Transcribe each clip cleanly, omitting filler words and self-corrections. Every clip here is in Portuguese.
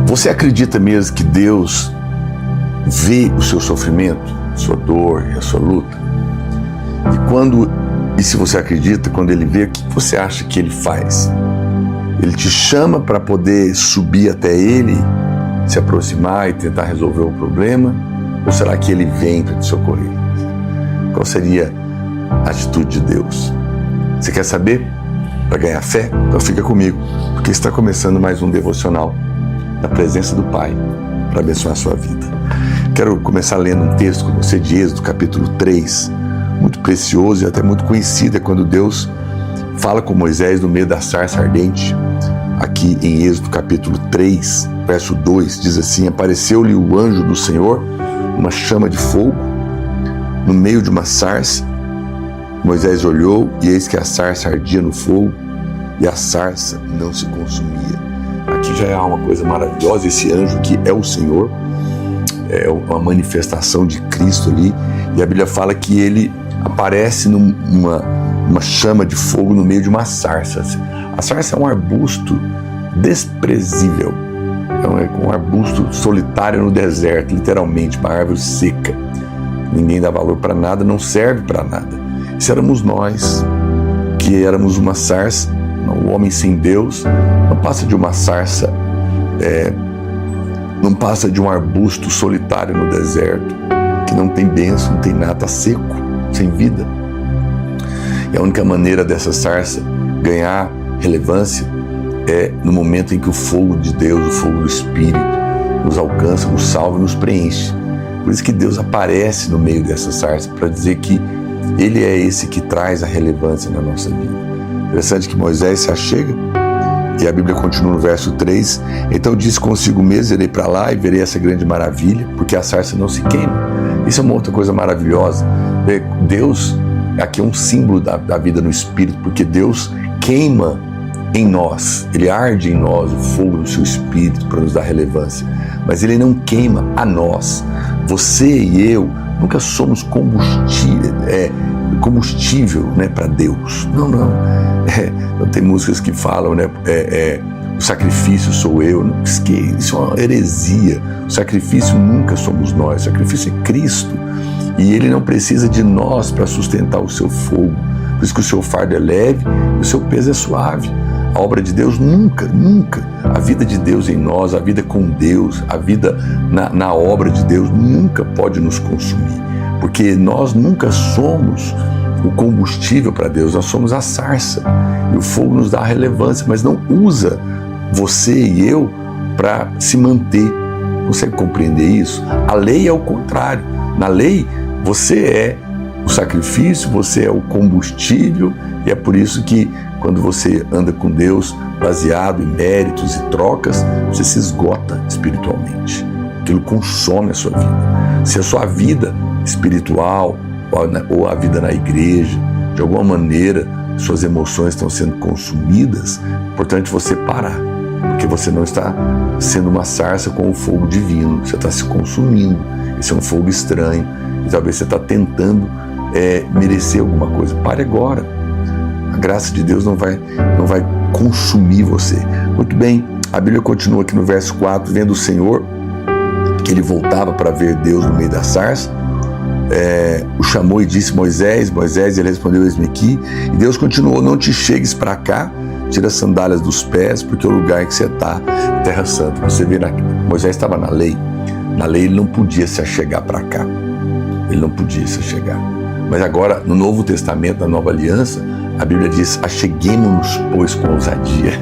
Você acredita mesmo que Deus vê o seu sofrimento, a sua dor e a sua luta? E se você acredita, quando Ele vê, o que você acha que Ele faz? Ele te chama para poder subir até Ele, se aproximar e tentar resolver o problema? Ou será que Ele vem para te socorrer? Qual seria a atitude de Deus? Você quer saber? Para ganhar fé? Então fica comigo, porque está começando mais um devocional na presença do Pai, para abençoar a sua vida. Quero começar lendo um texto com você de Êxodo, capítulo 3, muito precioso e até muito conhecido. É quando Deus fala com Moisés no meio da sarça ardente. Aqui em Êxodo, capítulo 3, verso 2, diz assim: apareceu-lhe o anjo do Senhor, uma chama de fogo, no meio de uma sarça. Moisés olhou, e eis que a sarça ardia no fogo, e a sarça não se consumia. Aqui já é uma coisa maravilhosa. Esse anjo que é o Senhor, é uma manifestação de Cristo ali, e a Bíblia fala que ele aparece numa chama de fogo no meio de uma sarça. A sarça é um arbusto desprezível, é um arbusto solitário no deserto, literalmente, uma árvore seca. Ninguém dá valor para nada, não serve para nada. Se éramos nós, que éramos uma sarça, o homem sem Deus não passa de uma sarça, não passa de um arbusto solitário no deserto, que não tem bênção, não tem nada, está seco, sem vida. E a única maneira dessa sarça ganhar relevância é no momento em que o fogo de Deus, o fogo do Espírito, nos alcança, nos salva e nos preenche. Por isso que Deus aparece no meio dessa sarça, para dizer que Ele é esse que traz a relevância na nossa vida. Interessante que Moisés se achega, e a Bíblia continua no verso 3, então disse consigo mesmo: irei para lá e verei essa grande maravilha, porque a sarça não se queima. Isso é uma outra coisa maravilhosa. Deus, aqui é um símbolo da vida no Espírito, porque Deus queima em nós, Ele arde em nós o fogo do seu Espírito para nos dar relevância, mas Ele não queima a nós. Você e eu nunca somos combustível, né, para Deus. Não. Tem músicas que falam, né, o sacrifício sou eu. Isso é uma heresia. O sacrifício nunca somos nós. O sacrifício é Cristo. E Ele não precisa de nós para sustentar o seu fogo. Por isso que o seu fardo é leve e o seu peso é suave. A obra de Deus nunca, a vida de Deus em nós, a vida com Deus, a vida na obra de Deus nunca pode nos consumir. Porque nós nunca somos o combustível para Deus, nós somos a sarça. E o fogo nos dá a relevância, mas não usa você e eu para se manter. Consegue compreender isso? A lei é o contrário. Na lei, você é o sacrifício, você é o combustível, e é por isso que quando você anda com Deus baseado em méritos e trocas, você se esgota espiritualmente. Aquilo consome a sua vida. Se a sua vida espiritual ou a vida na igreja, de alguma maneira, suas emoções estão sendo consumidas, é importante você parar, porque você não está sendo uma sarça com o fogo divino, você está se consumindo. Esse é um fogo estranho, e talvez você está tentando merecer alguma coisa. Pare agora. A graça de Deus não vai consumir você. Muito bem, a Bíblia continua aqui no verso 4, vendo o Senhor, que ele voltava para ver Deus no meio da sarça, o chamou e disse: Moisés, Moisés, ele respondeu: eis-me aqui. E Deus continuou: não te chegues para cá, tira as sandálias dos pés, porque o lugar em que você está é terra santa. Você vê, Moisés estava na lei ele não podia se achegar para cá, ele não podia se achegar. Mas agora, no Novo Testamento, na Nova Aliança, a Bíblia diz: acheguemo-nos, pois, com ousadia,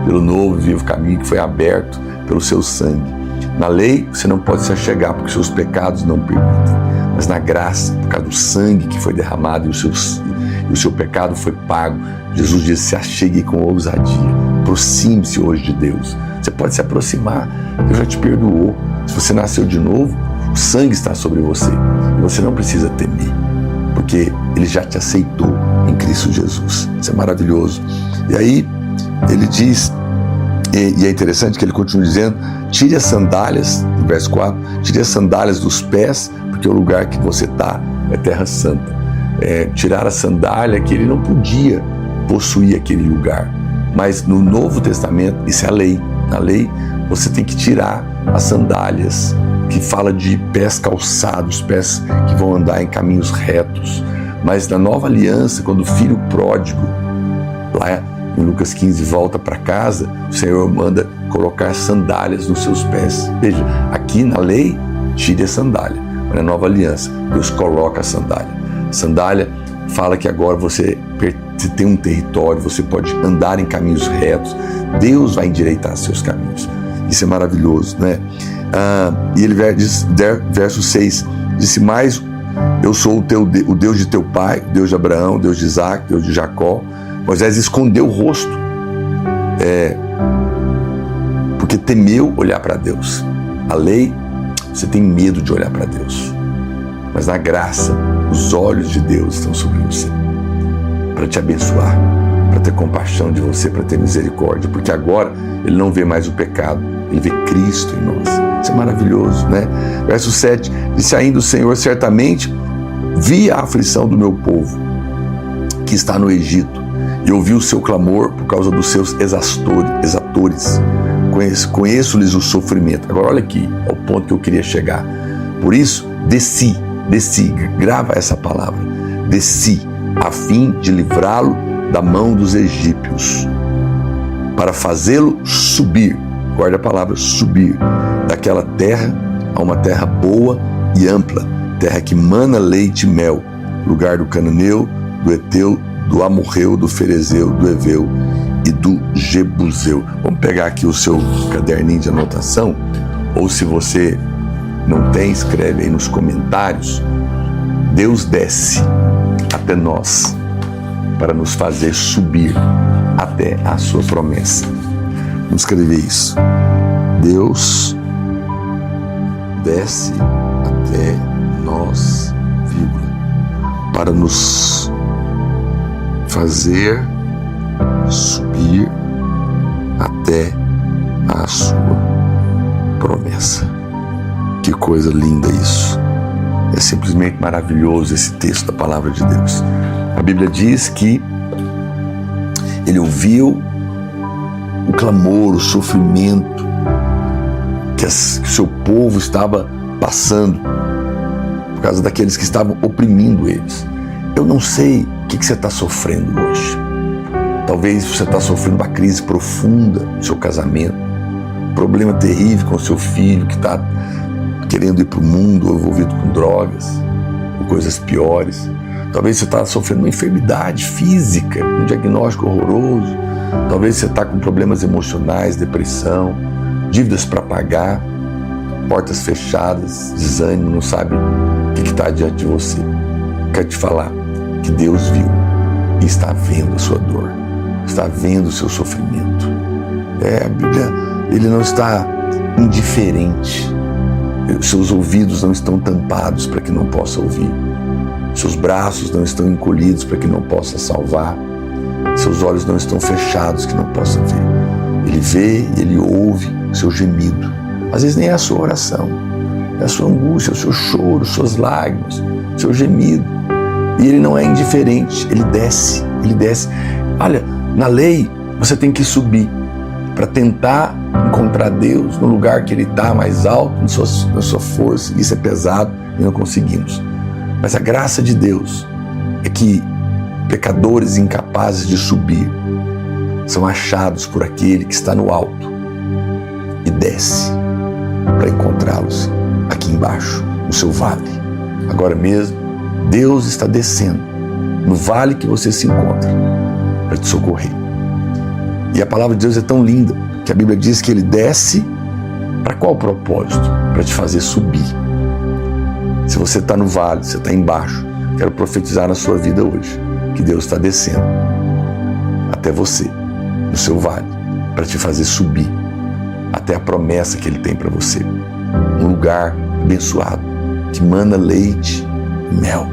pelo novo e vivo caminho que foi aberto pelo seu sangue. Na lei, você não pode se achegar, porque seus pecados não permitem. Mas na graça, por causa do sangue que foi derramado e o seu pecado foi pago, Jesus diz: se achegue com ousadia. Aproxime-se hoje de Deus. Você pode se aproximar. Deus já te perdoou. Se você nasceu de novo, o sangue está sobre você. E você não precisa temer, porque Ele já te aceitou em Cristo Jesus. Isso é maravilhoso. E aí, ele diz, e é interessante que ele continua dizendo: tire as sandálias, no verso 4, tire as sandálias dos pés, porque o lugar que você está é terra santa. Tirar a sandália, que ele não podia possuir aquele lugar. Mas no Novo Testamento, isso é a lei. Na lei, você tem que tirar as sandálias, que fala de pés calçados, pés que vão andar em caminhos retos. Mas na nova aliança, quando o filho pródigo, lá em Lucas 15, volta para casa, o Senhor manda colocar sandálias nos seus pés. Veja, aqui na lei, tire a sandália. Mas na nova aliança, Deus coloca a sandália. A sandália fala que agora você tem um território, você pode andar em caminhos retos. Deus vai endireitar seus caminhos. Isso é maravilhoso, né? E ele diz, verso 6, disse: mas eu sou o Deus de teu pai, o Deus de Abraão, o Deus de Isaac, o Deus de Jacó. Moisés escondeu o rosto, porque temeu olhar para Deus. A lei, você tem medo de olhar para Deus. Mas na graça, os olhos de Deus estão sobre você, para te abençoar, para ter compaixão de você, para ter misericórdia, porque agora Ele não vê mais o pecado, Ele vê Cristo em nós. Isso é maravilhoso, né? Verso 7, disse ainda o Senhor: certamente vi a aflição do meu povo, que está no Egito, e ouvi o seu clamor por causa dos seus exatores. Conheço-lhes o sofrimento. Agora olha aqui, ao ponto que eu queria chegar. Por isso, desci, grava essa palavra, desci, a fim de livrá-lo da mão dos egípcios, para fazê-lo subir, guarda a palavra, subir, daquela terra a uma terra boa e ampla, terra que mana leite e mel, lugar do cananeu, do Eteu, do Amorreu, do Ferezeu, do Eveu e do Jebuseu. Vamos pegar aqui o seu caderninho de anotação, ou se você não tem, escreve aí nos comentários. Deus desce até nós para nos fazer subir até a sua promessa. Vamos escrever isso. Deus desce até nós, vírgula, para nos fazer subir até a sua promessa. Que coisa linda isso. É simplesmente maravilhoso esse texto da palavra de Deus. A Bíblia diz que Ele ouviu o clamor, o sofrimento que o seu povo estava passando por causa daqueles que estavam oprimindo eles. Eu não sei o que você está sofrendo hoje. Talvez você está sofrendo uma crise profunda no seu casamento, um problema terrível com o seu filho que está querendo ir para o mundo, ou envolvido com drogas, ou coisas piores. Talvez você está sofrendo uma enfermidade física, um diagnóstico horroroso. Talvez você está com problemas emocionais, depressão, dívidas para pagar, portas fechadas, desânimo, não sabe o que está diante de você. Quero te falar que Deus viu e está vendo a sua dor, está vendo o seu sofrimento. A Bíblia, Ele não está indiferente. Seus ouvidos não estão tampados para que não possa ouvir. Seus braços não estão encolhidos para que não possa salvar. Seus olhos não estão fechados que não possa ver. Ele vê e Ele ouve o seu gemido. Às vezes nem é a sua oração, é a sua angústia, o seu choro, suas lágrimas, o seu gemido. E Ele não é indiferente, Ele desce. Olha, na lei você tem que subir para tentar encontrar Deus no lugar que Ele está, mais alto, na sua força. Isso é pesado e não conseguimos. Mas a graça de Deus é que pecadores incapazes de subir são achados por aquele que está no alto e desce para encontrá-los aqui embaixo, no seu vale. Agora mesmo, Deus está descendo no vale que você se encontra para te socorrer. E a palavra de Deus é tão linda que a Bíblia diz que Ele desce para qual propósito? Para te fazer subir. Se você está no vale, você está embaixo, quero profetizar na sua vida hoje que Deus está descendo até você, no seu vale, para te fazer subir até a promessa que Ele tem para você. Um lugar abençoado, que mana leite e mel.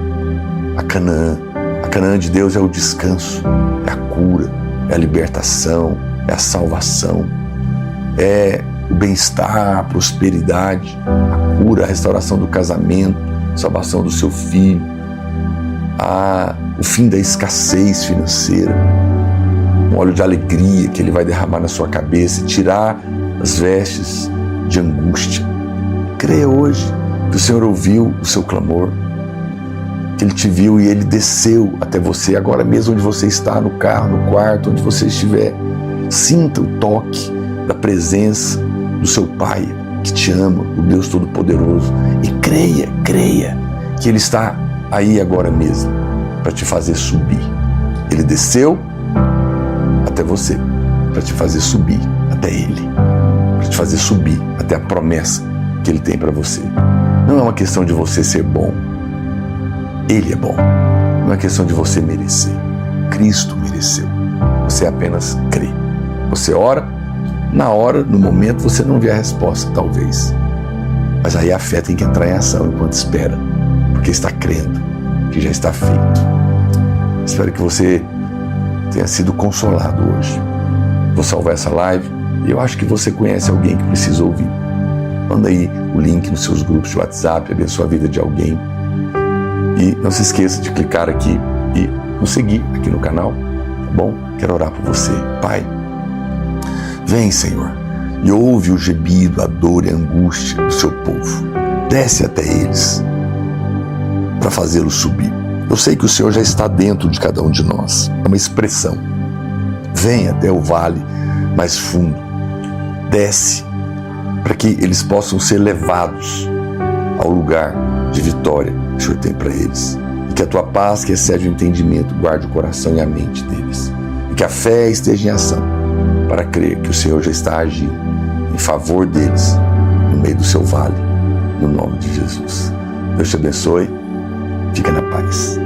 A Canaã de Deus é o descanso, é a cura, é a libertação, é a salvação, é o bem-estar, a prosperidade, a cura, a restauração do casamento, a salvação do seu filho, o fim da escassez financeira, um óleo de alegria que Ele vai derramar na sua cabeça e tirar as vestes de angústia. Creia hoje que o Senhor ouviu o seu clamor, que Ele te viu e Ele desceu até você, agora mesmo onde você está, no carro, no quarto, onde você estiver. Sinta o toque da presença do seu Pai, que te ama, o Deus Todo-Poderoso. E creia que Ele está aí agora mesmo para te fazer subir. Ele desceu até você para te fazer subir até Ele, para te fazer subir até a promessa que Ele tem para você. Não é uma questão de você ser bom. Ele é bom. Não é questão de você merecer. Cristo mereceu. Você apenas crê. Você ora, na hora, no momento, você não vê a resposta, talvez. Mas aí a fé tem que entrar em ação enquanto espera, porque está crendo que já está feito. Espero que você tenha sido consolado hoje. Vou salvar essa live e eu acho que você conhece alguém que precisa ouvir. Manda aí o link nos seus grupos de WhatsApp, abençoa a vida de alguém. E não se esqueça de clicar aqui e nos seguir aqui no canal, tá bom? Quero orar por você. Pai, vem, Senhor, e ouve o gemido, a dor e a angústia do seu povo. Desce até eles para fazê-los subir. Eu sei que o Senhor já está dentro de cada um de nós. É uma expressão. Vem até o vale mais fundo. Desce para que eles possam ser levados ao lugar de vitória que o Senhor tem para eles. E que a tua paz, que excede o entendimento, guarde o coração e a mente deles. E que a fé esteja em ação para crer que o Senhor já está agindo em favor deles, no meio do seu vale, no nome de Jesus. Deus te abençoe. Fica na paz.